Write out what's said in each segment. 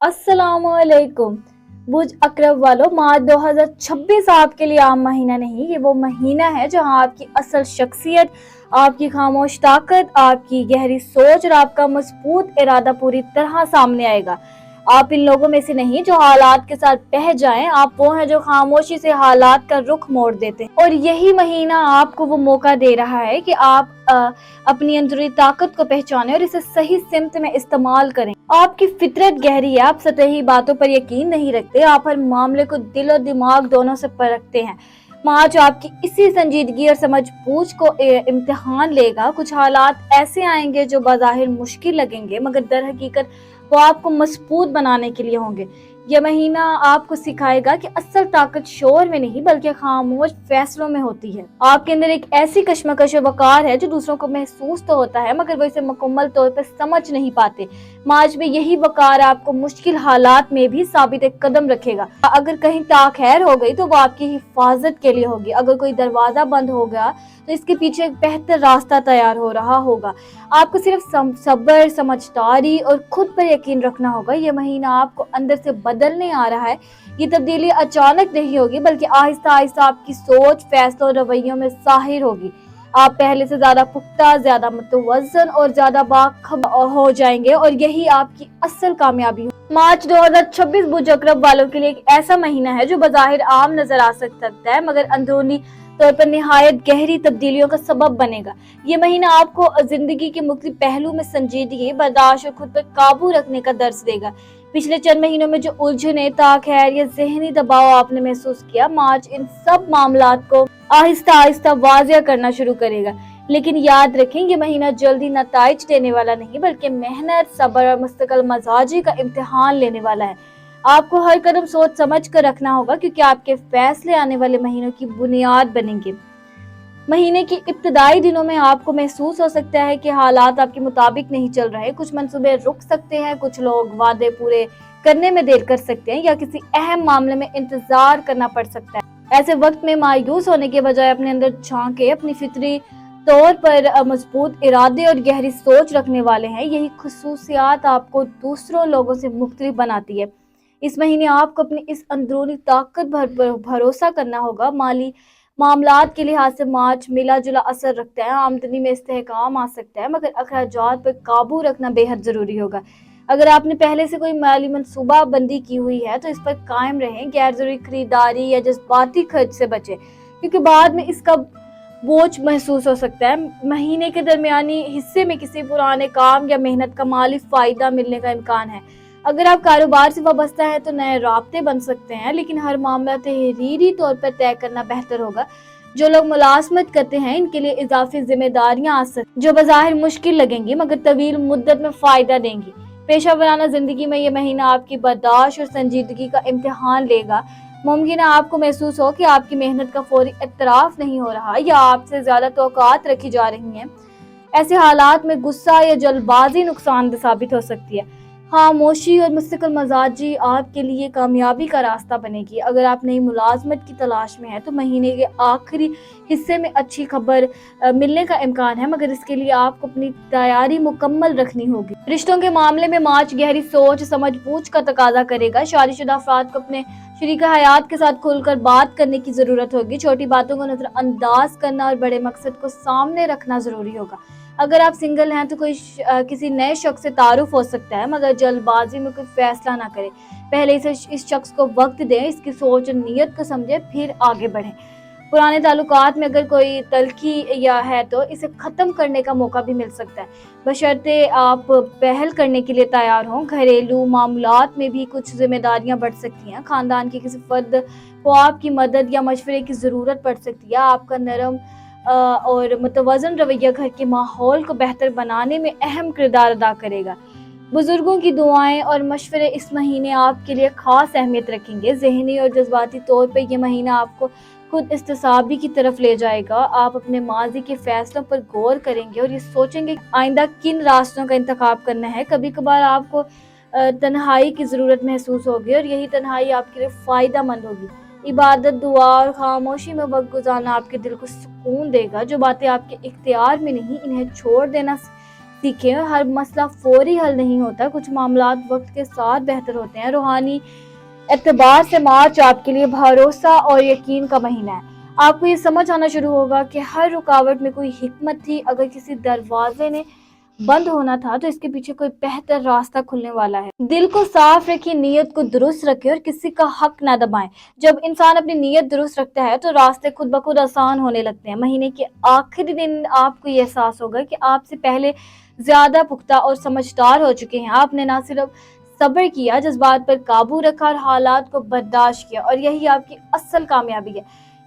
अस्सलामुअलैकुम। बुज अकरब वालों, मार्च 2026 आपके लिए आम महीना नहीं, ये वो महीना है जहां आपकी असल शख्सियत, आपकी खामोश ताकत, आपकी गहरी सोच और आपका मजबूत इरादा पूरी तरह सामने आएगा। आप इन लोगों में से नहीं जो हालात के साथ बह जाएं, आप वो हैं जो खामोशी से हालात का रुख मोड़ देते हैं। और यही महीना आपको वो मौका दे रहा है कि आप अपनी अंदरूनी ताकत को पहचानें और इसे सही सिमत में इस्तेमाल करें। आपकी फितरत गहरी है, आप सतही बातों पर यकीन नहीं रखते, आप हर मामले को दिल और दिमाग दोनों से परखते हैं। मार्च आपकी इसी संजीदगी और समझ बूझ को इम्तिहान लेगा। कुछ हालात ऐसे आएंगे जो बाज़ाहिर मुश्किल लगेंगे, मगर दर हकीकत वो आपको मजबूत बनाने के लिए होंगे। यह महीना आपको सिखाएगा कि असल ताकत शोर में नहीं बल्कि खामोश फैसलों में होती है। आपके अंदर एक ऐसी कश्मकश और वकार है जो दूसरों को महसूस तो होता है, मगर वो इसे मुकम्मल तौर पर समझ नहीं पाते। मार्च में यही वकार आपको मुश्किल हालात में भी साबित कदम रखेगा। अगर कहीं ताखैर हो गई तो वो आपकी हिफाजत के लिए होगी। अगर कोई दरवाजा बंद हो गया तो इसके पीछे एक बेहतर रास्ता तैयार हो रहा होगा। आपको सिर्फ सब्र, समझदारी और खुद पर यकीन रखना होगा। ये महीना आपको अंदर से बदलने आ रहा है। ये तब्दीली अचानक नहीं होगी बल्कि आहिस्ता आहिस्ता आपकी सोच, फैसलों और रवैयों में ज़ाहिर होगी। आप पहले से ज्यादा पुख्ता, ज्यादा मुतवज्जन और ज्यादा बाखबर हो जाएंगे और यही आपकी असल कामयाबी हो। मार्च 2026 बुज अकरब वालों के लिए एक ऐसा महीना है जो बज़ाहिर आम नजर आ सकता है, मगर अंदरूनी तौर पर निहायत गहरी तब्दीलियों का सबब बनेगा। ये महीना आपको जिंदगी के मुख्तलिफ पहलू में संजीदगी, बर्दाश्त और खुद पर काबू रखने का दर्स देगा। पिछले चंद महीनों में जो उलझने, ताखैर या ज़हनी दबाव आपने महसूस किया, मार्च इन सब मामलात को आहिस्ता आहिस्ता वाज़िया करना शुरू करेगा। लेकिन याद रखें, ये महीना जल्दी नताइज देने वाला नहीं बल्कि मेहनत, सब्र और मुस्तकिल मजाजी का इम्तिहान लेने वाला है। आपको हर कदम सोच समझ कर रखना होगा, क्योंकि आपके फैसले आने वाले महीनों की बुनियाद बनेंगे। महीने के इब्तिदाई दिनों में आपको महसूस हो सकता है कि हालात आपके मुताबिक नहीं चल रहे। कुछ मंसूबे रुक सकते हैं, कुछ लोग वादे पूरे करने में देर कर सकते हैं या किसी अहम मामले में इंतजार करना पड़ सकता है। ऐसे वक्त में मायूस होने के बजाय अपने अंदर झांके, अपनी फितरी तौर पर मजबूत इरादे और गहरी सोच रखने वाले हैं। यही खुसूसियात आपको दूसरों लोगों से मुख्तलिफ बनाती है। इस महीने आपको अपनी इस अंदरूनी ताकत पर भरोसा करना होगा। माली मामलात के लिहाज से मार्च मिला जुला असर रखता है। आमदनी में इस्तेहकाम आ सकता है, मगर अखराजात पर काबू रखना बेहद जरूरी होगा। अगर आपने पहले से कोई माली मनसूबा बंदी की हुई है तो इस पर कायम रहें। गैर जरूरी खरीदारी या जज्बाती खर्च से बचें, क्योंकि बाद में इसका बोझ महसूस हो सकता है। महीने के दरमियानी हिस्से में किसी पुराने काम या मेहनत का माली फायदा मिलने का इम्कान है। अगर आप कारोबार से वाबस्ता है तो नए राब्ते बन सकते हैं, लेकिन हर मामला तहरीरी तौर पर तय करना बेहतर होगा। जो लोग मुलाजमत करते हैं, इनके लिए इजाफी जिम्मेदारियां आ सकती जो बाज़ाहिर मुश्किल लगेंगी मगर तवील मुद्दत में फायदा देंगी। पेशा वराना जिंदगी में ये महीना आपकी बर्दाश्त और संजीदगी का इम्तिहान लेगा। मुमकिन है आपको महसूस हो कि आपकी मेहनत का फौरी एतराफ नहीं हो रहा या आपसे ज्यादा तवक्कात रखी जा रही हैं। ऐसे हालात में गुस्सा या जल्दबाजी नुकसानदेह साबित हो सकती है। खामोशी और मुस्तकिल मजाजी आपके लिए कामयाबी का रास्ता बनेगी। अगर आप नई मुलाजमत की तलाश में हैं तो महीने के आखिरी हिस्से में अच्छी खबर मिलने का इम्कान है, मगर इसके लिए आपको अपनी तैयारी मुकम्मल रखनी होगी। रिश्तों के मामले में मार्च गहरी सोच, समझ बूझ का तकाजा करेगा। शादीशुदा अफराद को अपने शरीका हयात के साथ खुलकर बात करने की जरूरत होगी। छोटी बातों को नजरअंदाज करना और बड़े मकसद को सामने रखना जरूरी होगा। अगर आप सिंगल हैं तो कोई किसी नए शख्स से तारुफ हो सकता है, मगर जल्दबाजी में कोई फैसला ना करें। पहले इस शख्स को वक्त दें, इसकी सोच और नीयत को समझें, फिर आगे बढ़ें। पुराने ताल्लुकात में अगर कोई तल्खी या है तो इसे खत्म करने का मौका भी मिल सकता है, बशर्ते आप पहल करने के लिए तैयार हों। घरेलू मामलात में भी कुछ जिम्मेदारियां बढ़ सकती हैं। खानदान के किसी फर्द को आपकी मदद या मशवरे की जरूरत पड़ सकती है। आपका नरम और मुतवज़न रवैया घर के माहौल को बेहतर बनाने में अहम किरदार अदा करेगा। बुजुर्गों की दुआएं और मशवरे इस महीने आपके लिए खास अहमियत रखेंगे। ज़हनी और जज्बाती तौर पर यह महीना आपको खुद इस्तिसाबी की तरफ ले जाएगा। आप अपने माजी के फैसलों पर गौर करेंगे और ये सोचेंगे आइंदा किन रास्तों का इंतखाब करना है। कभी कभार आपको तन्हाई की ज़रूरत महसूस होगी और यही तन्हाई आपके लिए फ़ायदा मंद होगी। इबादत, दुआ और खामोशी में वक्त गुजारना आपके दिल को सुकून देगा। जो बातें आपके इख्तियार में नहीं, इन्हें छोड़ देना सीखें। हर मसला फौरी हल नहीं होता, कुछ मामलात वक्त के साथ बेहतर होते हैं। रूहानी एतबार से मार्च आपके लिए भरोसा और यकीन का महीना है। आपको ये समझ आना शुरू होगा कि हर रुकावट में कोई हिकमत थी। अगर किसी दरवाजे ने बंद होना था तो इसके पीछे कोई बेहतर रास्ता खुलने वाला है। दिल को साफ रखिए, नीयत को दुरुस्त रखिए और किसी का हक ना दबाएं। जब इंसान अपनी नीयत दुरुस्त रखता है तो रास्ते खुद ब खुद आसान होने लगते हैं। महीने के आखिरी दिन आपको ये एहसास होगा कि आपसे पहले ज्यादा पुख्ता और समझदार हो चुके हैं। आपने ना सिर्फ सब्र किया, जज्बात पर काबू रखा और हालात को बर्दाश्त किया, और यही आपकी असल कामयाबी है।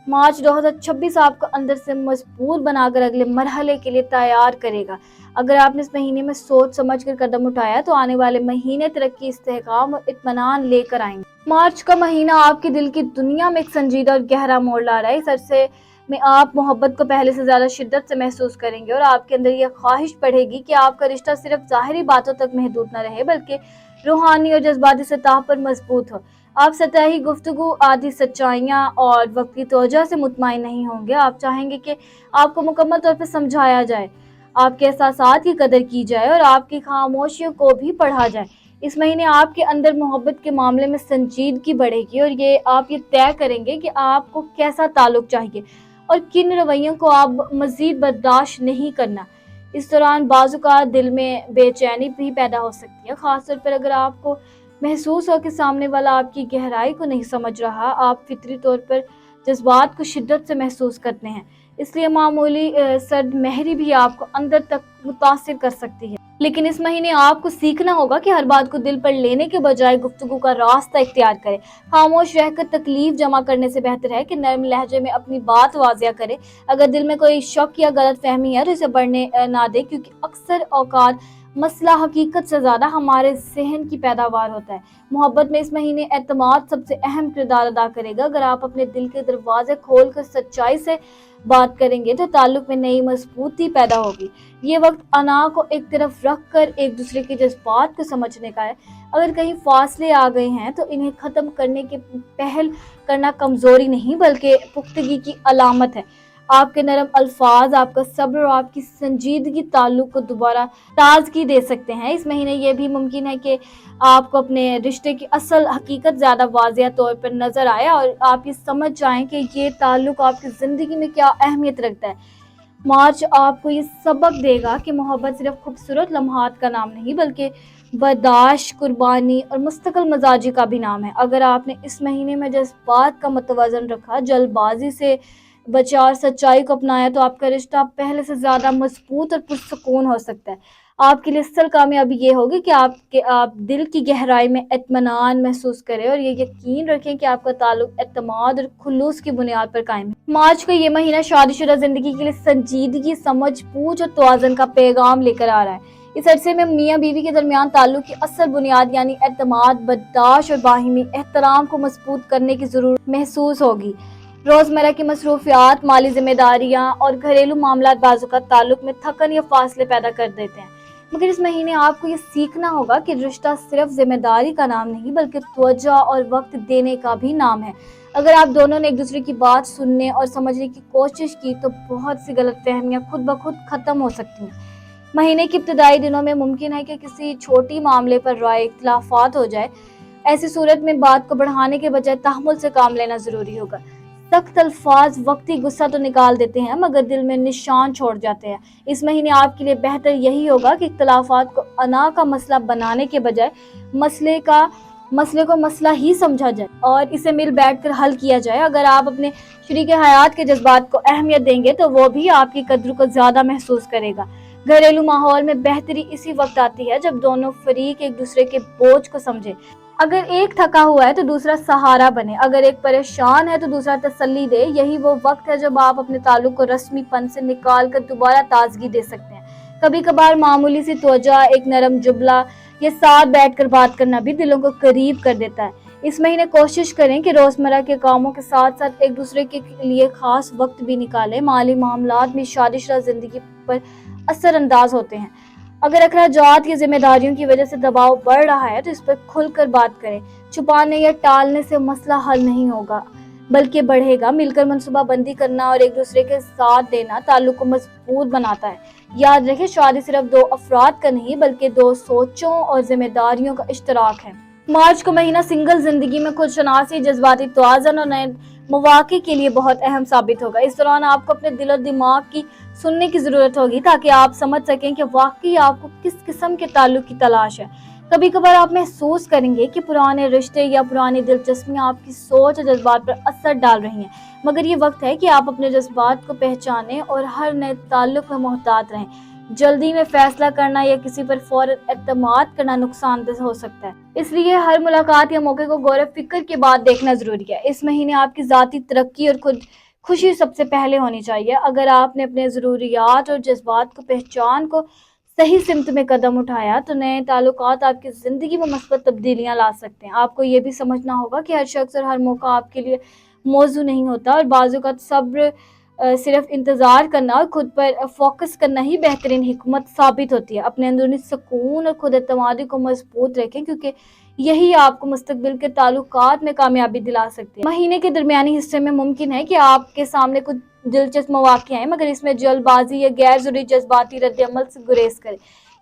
मार्च 2026 आपको अंदर से मजबूत बनाकर अगले मरहले के लिए तैयार करेगा। अगर आपने इस महीने में सोच समझ कर कदम उठाया तो आने वाले महीने तरक्की, इस्तेहकाम और इत्मीनान लेकर आएंगे। मार्च का महीना आपके दिल की दुनिया में एक संजीदा और गहरा मोड़ ला रहा है। इस अरसे में आप मोहब्बत को पहले से ज्यादा शिद्दत से महसूस करेंगे और आपके अंदर यह ख्वाहिश बढ़ेगी कि आपका रिश्ता सिर्फ ज़ाहिरी बातों तक महदूद न रहे बल्कि रूहानी और जज्बाती सतह पर मजबूत हो। आप सतही गुफ्तगू, आधी सच्चाइयाँ और वक्त की तवज्जो से मुतमईन नहीं होंगे। आप चाहेंगे कि आपको मुकम्मल तौर पर समझाया जाए, आपके एहसासात की कदर की जाए और आपकी खामोशियों को भी पढ़ा जाए। इस महीने आपके अंदर मोहब्बत के मामले में संजीदगी बढ़ेगी और आप ये तय करेंगे कि आपको कैसा ताल्लुक चाहिए और किन रवैयों को आप मजीद बर्दाश्त नहीं करना। इस दौरान बाजुका दिल में बेचैनी भी पैदा हो सकती है, खासतौर पर अगर आपको महसूस हो कि सामने वाला आपकी गहराई को नहीं समझ रहा। आप फितरी तौर पर जज्बात को शिद्दत से महसूस करते हैं, इसलिए मामूली सर्द महरी भी आपको अंदर तक मुतासिर कर सकती है। लेकिन इस महीने आपको सीखना होगा कि हर बात को दिल पर लेने के बजाय गुफ्तगू का रास्ता इख्तियार करें। खामोश रहकर तकलीफ जमा करने से बेहतर है कि नरम लहजे में अपनी बात वाजिया करें। अगर दिल में कोई शक या गलत फहमी है तो इसे बढ़ने ना दे, क्योंकि अक्सर औकात मसला हकीकत से ज्यादा हमारे सहन की पैदावार होता है। मोहब्बत में इस महीने एतमाद सबसे अहम किरदार अदा करेगा। अगर आप अपने दिल के दरवाजे खोलकर सच्चाई से बात करेंगे तो ताल्लुक में नई मजबूती पैदा होगी। ये वक्त अना को एक तरफ रख कर एक दूसरे के जज्बात को समझने का है। अगर कहीं फासले आ गए हैं तो इन्हें खत्म करने के पहल करना कमजोरी नहीं बल्कि पुख्तगी की अलामत है। आपके नरम अल्फाज, आपका सब्र और आपकी संजीदगी ताल्लुक को दोबारा ताजगी दे सकते हैं। इस महीने ये भी मुमकिन है कि आपको अपने रिश्ते की असल हकीकत ज़्यादा वाज़िया तौर पर नज़र आए और आप ये समझ जाएं कि ये ताल्लुक आपकी ज़िंदगी में क्या अहमियत रखता है। मार्च आपको ये सबक देगा कि मोहब्बत सिर्फ खूबसूरत लम्हात का नाम नहीं बल्कि बर्दाश्त, कुर्बानी और मुस्तकिल मजाजी का भी नाम है। अगर आपने इस महीने में जज्बात का मतवाजन रखा, जल्दबाजी से बचा और सच्चाई को अपनाया तो आपका रिश्ता पहले से ज्यादा मजबूत और पुरसुकून हो सकता है। आपके लिए असल कामयाबी ये होगी कि आप दिल की गहराई में इत्मीनान महसूस करें और ये यकीन रखें कि आपका ताल्लुक एतमाद और खुलूस की बुनियाद पर कायम है। मार्च का ये महीना शादीशुदा जिंदगी के लिए संजीदगी, समझ, पूछ और तवाज़ुन का पैगाम लेकर आ रहा है। इस अरसे में मियाँ बीवी के दरमियान ताल्लुक की असल बुनियाद यानी एतमाद, बर्दाश्त और बाहिमी एहतराम को मजबूत करने की जरूरत महसूस होगी। रोजमर्रा की मसरूफियात, माली जिम्मेदारियां और घरेलू मामलात बाजू का ताल्लुक में थकन या फासले पैदा कर देते हैं। मगर इस महीने आपको ये सीखना होगा कि रिश्ता सिर्फ जिम्मेदारी का नाम नहीं बल्कि तवज्जो और वक्त देने का भी नाम है। अगर आप दोनों ने एक दूसरे की बात सुनने और समझने की कोशिश की तो बहुत सी गलतफहमियां खुद ब खुद खत्म हो सकती हैं। महीने के इब्तदाई दिनों में मुमकिन है कि किसी छोटी मामले पर राय इख्तिलाफात हो जाए। ऐसी सूरत में बात को बढ़ाने के बजाय तहम्मुल से काम लेना जरूरी होगा। सख्त अल्फाज वक्ती गुस्सा तो निकाल देते हैं मगर दिल में निशान छोड़ जाते हैं। इस महीने आपके लिए बेहतर यही होगा कि इख्तिलाफात को अना का मसला बनाने के बजाय मसले को मसला ही समझा जाए और इसे मिल बैठकर हल किया जाए। अगर आप अपने शरीके हयात के जज्बात को अहमियत देंगे तो वो भी आपकी कद्र को ज्यादा महसूस करेगा। घरेलू माहौल में बेहतरी इसी वक्त आती है जब दोनों फरीक एक दूसरे के बोझ को समझे। अगर एक थका हुआ है तो दूसरा सहारा बने, अगर एक परेशान है तो दूसरा तसल्ली दे। यही वो वक्त है जब आप अपने ताल्लुक को रस्मीपन से निकाल कर दोबारा ताजगी दे सकते हैं। कभी कभार मामूली सी तवज्जो, एक नरम जुमला या साथ बैठकर बात करना भी दिलों को करीब कर देता है। इस महीने कोशिश करें कि रोजमर्रा के कामों के साथ साथ एक दूसरे के लिए खास वक्त भी निकालें। माली मामलात में शादीशुदा जिंदगी पर असर अंदाज होते हैं। अगर अखराजात की जिम्मेदारियों की वजह से दबाव बढ़ रहा है तो इस पर खुलकर बात करें। छुपाने या टालने से मसला हल नहीं होगा बल्कि बढ़ेगा। मिलकर मनसूबाबंदी करना और एक दूसरे के साथ देना ताल्लुक को मजबूत बनाता है। याद रखें, शादी सिर्फ दो अफराद का नहीं बल्कि दो सोचों और जिम्मेदारियों का इश्तराक है। मार्च का महीना सिंगल जिंदगी में खुदशनासी, जज्बाती तवाज़ुन और नए मौक़े के लिए बहुत अहम साबित होगा। इस दौरान आपको अपने दिल और दिमाग की सुनने की जरूरत होगी ताकि आप समझ सकें कि वाकई आपको किस किस्म के ताल्लुक की तलाश है। कभी कभार आप महसूस करेंगे कि पुराने रिश्ते या पुरानी दिलचस्पियां आपकी सोच और जज्बात पर असर डाल रही हैं, मगर ये वक्त है कि आप अपने जज्बात को पहचानें और हर नए ताल्लुक में मोहतात रहें। जल्दी में फैसला करना या किसी पर फौरन एतमाद करना नुकसानदेह हो सकता है, इसलिए हर मुलाकात या मौके को गौर फिक्र के बाद देखना जरूरी है। इस महीने आपकी जाती तरक्की और खुद खुशी सबसे पहले होनी चाहिए। अगर आपने अपने ज़रूरियात और जज्बात को पहचान को सही सिमत में कदम उठाया तो नए ताल्लुकात आपकी ज़िंदगी में मस्बत तब्दीलियां ला सकते हैं। आपको ये भी समझना होगा कि हर शख्स और हर मौका आपके लिए मौजू नहीं होता, और बाज़ औक़ात सब्र, सिर्फ इंतज़ार करना और खुद पर फोकस करना ही बेहतरीन हिकमत साबित होती है। अपने अंदरूनी सुकून और खुद एतमादी को मजबूत रखें, क्योंकि यही आपको मुस्तकबिल के ताल्लुकात में कामयाबी दिला सकती है। महीने के दरमियानी हिस्से में मुमकिन है कि आपके सामने कुछ दिलचस्प मौक़े आए, मगर इसमें जल्दबाजी या गैर ज़रूरी जज्बाती रद्द-अमल से गुरेज करें।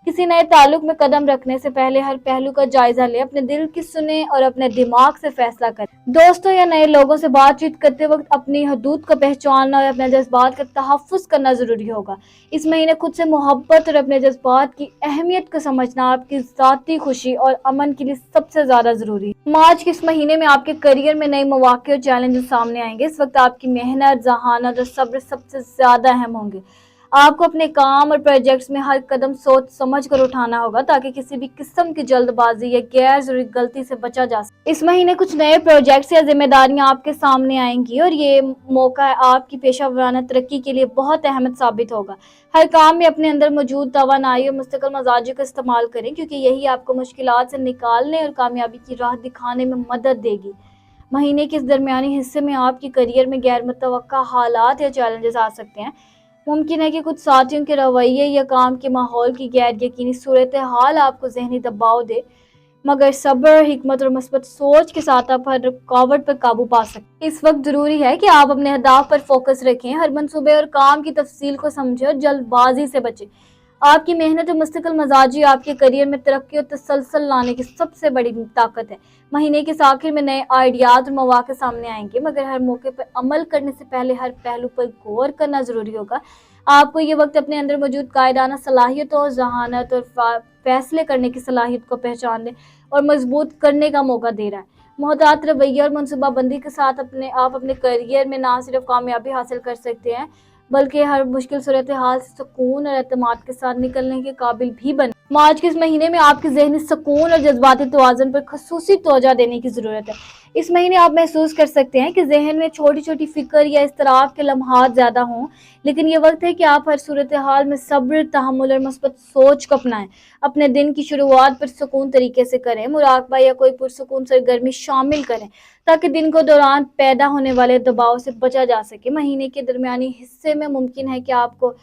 किसी नए ताल्लुक में कदम रखने से पहले हर पहलू का जायजा लें, अपने दिल की सुने और अपने दिमाग से फैसला करें। दोस्तों या नए लोगों से बातचीत करते वक्त अपनी हदूद को पहचानना और अपने जज्बात का तहफ़्फ़ुज़ करना ज़रूरी होगा। इस महीने खुद से मोहब्बत और अपने जज्बात की अहमियत को समझना आपकी ज़ाती खुशी और अमन के लिए सबसे ज़्यादा ज़रूरी है। मार्च के इस महीने में आपके करियर में नए मौक़े और चैलेंजेस सामने आएंगे। इस वक्त आपकी मेहनत, ज़हानत और सब्र सबसे ज़्यादा अहम होंगे। आपको अपने काम और प्रोजेक्ट्स में हर कदम सोच समझ कर उठाना होगा ताकि किसी भी किस्म की जल्दबाजी या गैर जरूरी गलती से बचा जा सके। इस महीने कुछ नए प्रोजेक्ट्स या जिम्मेदारियां आपके सामने आएंगी और ये मौका आपकी पेशा वराना तरक्की के लिए बहुत अहम साबित होगा। हर काम में अपने अंदर मौजूद तवानाई और मुस्तकिल मजाजी का इस्तेमाल करें, क्योंकि यही आपको मुश्किलात से निकालने और कामयाबी की राह दिखाने में मदद देगी। महीने के इस दरमियानी हिस्से में आपके करियर में गैर मुतवक्का हालात या चैलेंजेस आ सकते हैं। मुमकिन है कि कुछ साथियों के रवैये या काम के माहौल की गैर यकीनी सूरत हाल आपको जहनी दबाव दे, मगर सब्र, हिकमत और मुस्बत सोच के साथ आप हर रुकावट पर काबू पा सकते हैं। इस वक्त जरूरी है कि आप अपने अहदाफ पर फोकस रखें, हर मंसूबे और काम की तफसील को समझें और जल्दबाजी से बचें। आपकी मेहनत और मुस्तकिल मजाजी आपके करियर में तरक्की और तसलसल लाने की सबसे बड़ी ताकत है। महीने के आखिर में नए आइडियाज और मौके सामने आएंगे, मगर हर मौके पर अमल करने से पहले हर पहलू पर गौर करना जरूरी होगा। आपको ये वक्त अपने अंदर मौजूद कायदाना सलाहियतों, जहानत और फैसले करने की सलाहियत को पहचानने और मजबूत करने का मौका दे रहा है। मोहतात रवैया और मनसूबाबंदी के साथ आप अपने करियर में ना सिर्फ कामयाबी हासिल कर सकते हैं, बल्कि हर मुश्किल सूरत हाल से सुकून और एतमाद के साथ निकलने के काबिल भी बने। मार्च के इस महीने में आपके ज़हनी सुकून और जज्बाती तवाज़ुन पर खसूसी तवज्जो देने की ज़रूरत है। इस महीने आप महसूस कर सकते हैं कि जहन में छोटी छोटी फिक्र या इस्तराब के लम्हात ज़्यादा हों, लेकिन ये वक्त है कि आप हर सूरत हाल में सब्र, तहम्मुल और मुस्बत सोच को अपनाएं। अपने दिन की शुरुआत पर सुकून तरीके से करें, मुराकबा या कोई पुरसुकून सरगर्मी शामिल करें ताकि दिन के दौरान पैदा होने वाले दबाव से बचा जा सके। महीने के दरमियानी हिस्से में मुमकिन है कि आपको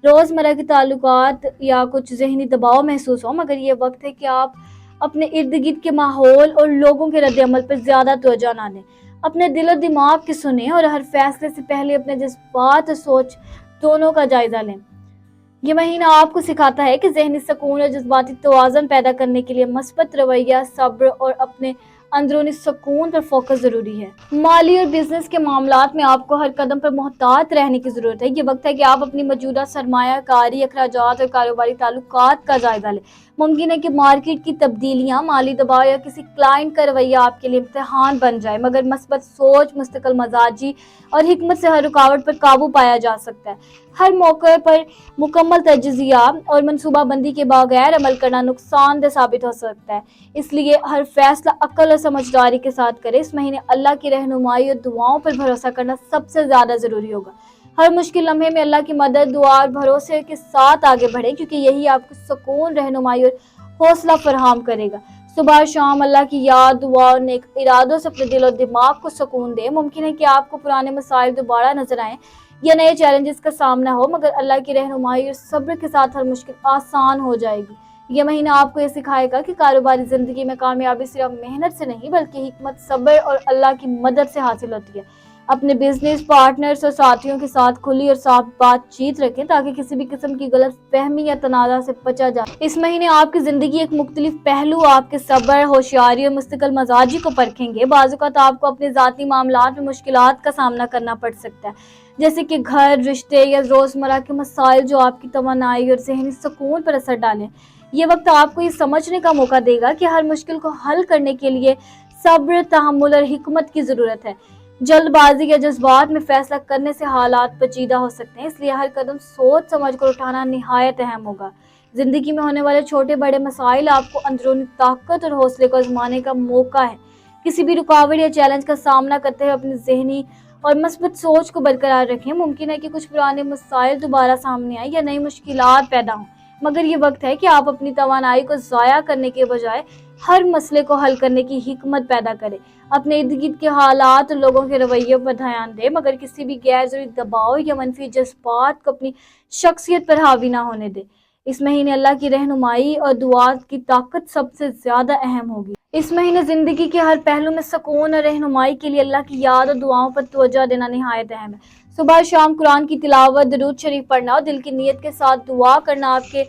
रोज़मर्रा के ताल्लुकात या कुछ जहनी दबाव महसूस हो, मगर ये वक्त है कि आप अपने इर्द गिर्द के माहौल और लोगों के रद्द-अमल पर ज़्यादा तवज्जो ना दें। अपने दिल और दिमाग की सुनें और हर फैसले से पहले अपने जज्बात और सोच दोनों का जायजा लें। ये महीना आपको सिखाता है कि ज़हनी सुकून और जज्बाती तवाज़ुन पैदा करने के लिए मस्बत रवैया, सब्र और अपने अंदरूनी सुकून पर फोकस जरूरी है। माली और बिजनेस के मामलात में आपको हर कदम पर मोहतात रहने की जरूरत है। ये वक्त है कि आप अपनी मौजूदा सरमायाकारी, अखराजात और कारोबारी ताल्लुकात का जायजा लें। मुमकिन है कि मार्केट की तब्दीलियां, माली दबाव या किसी क्लाइंट का रवैया आपके लिए इम्तिहान बन जाए, मगर मस्बत सोच, मुस्तकिल मजाजी और हिकमत से हर रुकावट पर काबू पाया जा सकता है। हर मौके पर मुकम्मल तजज़िया और मनसूबाबंदी के बगैर अमल करना नुकसानदेह साबित हो सकता है, इसलिए हर फैसला अक्ल और समझदारी के साथ करें। इस महीने अल्लाह की रहनुमाई और दुआओं पर भरोसा करना सबसे ज़्यादा ज़रूरी होगा। हर मुश्किल लम्हे में अल्लाह की मदद, दुआ और भरोसे के साथ आगे बढ़ें, क्योंकि यही आपको सुकून, रहनुमाई और हौसला फराहम करेगा। सुबह शाम अल्लाह की याद, दुआ और नेक इरादों से अपने दिल और दिमाग को सुकून दें। मुमकिन है कि आपको पुराने मसाइल दोबारा नजर आएं या नए चैलेंजेस का सामना हो, मगर अल्लाह की रहनुमाई और सब्र के साथ हर मुश्किल आसान हो जाएगी। ये महीना आपको ये सिखाएगा कि कारोबारी जिंदगी में कामयाबी सिर्फ मेहनत से नहीं बल्कि हिकमत, सब्र और अल्लाह की मदद से हासिल होती है। اپنے بزنس پارٹنرز اور ساتھیوں کے ساتھ کھلی اور صاف بات چیت رکھیں تاکہ کسی بھی قسم کی غلط فہمی یا تنازع سے بچا جائے۔ اس مہینے آپ کی زندگی ایک مختلف پہلو آپ کے صبر، ہوشیاری اور مستقل مزاجی کو پرکھیں گے۔ بعض اوقات آپ کو اپنے ذاتی معاملات میں مشکلات کا سامنا کرنا پڑ سکتا ہے، جیسے کہ گھر، رشتے یا روزمرہ کے مسائل جو آپ کی توانائی اور ذہنی سکون پر اثر ڈالیں۔ یہ وقت آپ کو یہ سمجھنے کا موقع دے گا کہ ہر مشکل کو حل کرنے کے لیے صبر، تحمل اور حکمت کی ضرورت ہے۔ جلد بازی یا جذبات میں فیصلہ کرنے سے حالات پیچیدہ ہو سکتے ہیں، اس لیے ہر قدم سوچ سمجھ کر اٹھانا نہایت اہم ہوگا۔ زندگی میں ہونے والے چھوٹے بڑے مسائل آپ کو اندرونی طاقت اور حوصلے کو آزمانے کا موقع ہے۔ کسی بھی رکاوٹ یا چیلنج کا سامنا کرتے ہوئے اپنی ذہنی اور مثبت سوچ کو برقرار رکھیں۔ ممکن ہے کہ کچھ پرانے مسائل دوبارہ سامنے آئیں یا نئی مشکلات پیدا ہوں، مگر یہ وقت ہے کہ آپ اپنی توانائی کو ضائع کرنے کے بجائے ہر مسئلے کو حل کرنے کی حکمت پیدا کریں۔ اپنے ارد گرد کے حالات اور لوگوں کے رویوں پر دھیان دیں، مگر کسی بھی غیر ضروری دباؤ یا منفی جذبات کو اپنی شخصیت پر حاوی نہ ہونے دیں۔ اس مہینے اللہ کی رہنمائی اور دعا کی طاقت سب سے زیادہ اہم ہوگی۔ اس مہینے زندگی کے ہر پہلو میں سکون اور رہنمائی کے لیے اللہ کی یاد اور دعاؤں پر توجہ دینا نہایت اہم ہے۔ صبح اور شام قرآن کی تلاوت، درود شریف پڑھنا اور دل کی نیت کے ساتھ دعا کرنا آپ کے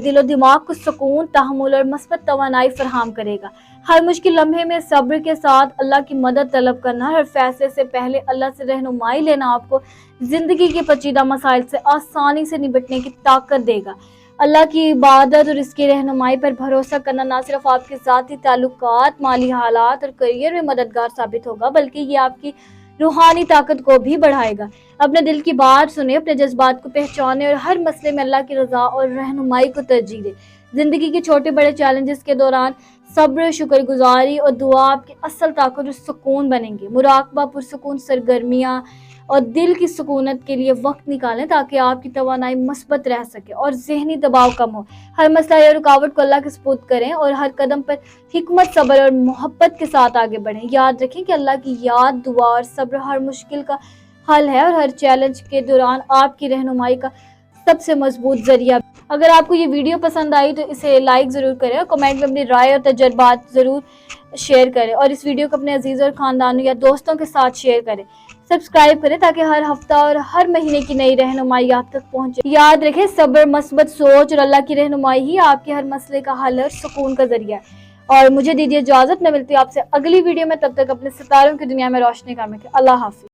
دل و دماغ کو سکون، تحمل اور مثبت توانائی فراہم کرے گا۔ ہر مشکل لمحے میں صبر کے ساتھ اللہ کی مدد طلب کرنا، ہر فیصلے سے پہلے اللہ سے رہنمائی لینا آپ کو زندگی کے پیچیدہ مسائل سے آسانی سے نمٹنے کی طاقت دے گا۔ اللہ کی عبادت اور اس کی رہنمائی پر بھروسہ کرنا نہ صرف آپ کے ذاتی تعلقات، مالی حالات اور کیریئر میں مددگار ثابت ہوگا، بلکہ یہ آپ کی روحانی طاقت کو بھی بڑھائے گا۔ اپنے دل کی بات سنیں، اپنے جذبات کو پہچانیں اور ہر مسئلے میں اللہ کی رضا اور رہنمائی کو ترجیح دیں۔ زندگی کے چھوٹے بڑے چیلنجز کے دوران صبر، شکر گزاری اور دعا آپ کی اصل طاقت اور سکون بنیں گے۔ مراقبہ، پرسکون سرگرمیاں اور دل کی سکونت کے لیے وقت نکالیں تاکہ آپ کی توانائی مثبت رہ سکے اور ذہنی دباؤ کم ہو۔ ہر مسئلہ یا رکاوٹ کو اللہ کے سپرد کریں اور ہر قدم پر حکمت، صبر اور محبت کے ساتھ آگے بڑھیں۔ یاد رکھیں کہ اللہ کی یاد، دعا اور صبر ہر مشکل کا حل ہے اور ہر چیلنج کے دوران آپ کی رہنمائی کا سب سے مضبوط ذریعہ۔ اگر آپ کو یہ ویڈیو پسند آئی تو اسے لائک ضرور کریں اور کمنٹ میں اپنی رائے اور تجربات ضرور شیئر کریں، اور اس ویڈیو کو اپنے عزیزوں اور خاندانوں یا دوستوں کے ساتھ شیئر کریں۔ سبسکرائب کریں تاکہ ہر ہفتہ اور ہر مہینے کی نئی رہنمائی آپ تک پہنچے۔ یاد رکھیں، صبر، مثبت سوچ اور اللہ کی رہنمائی ہی آپ کے ہر مسئلے کا حل اور سکون کا ذریعہ ہے۔ اور مجھے دیجیے اجازت، میں ملتی ہوں آپ سے اگلی ویڈیو میں، تب تک اپنے ستاروں کی دنیا میں روشنی کرنے کے۔ اللہ حافظ۔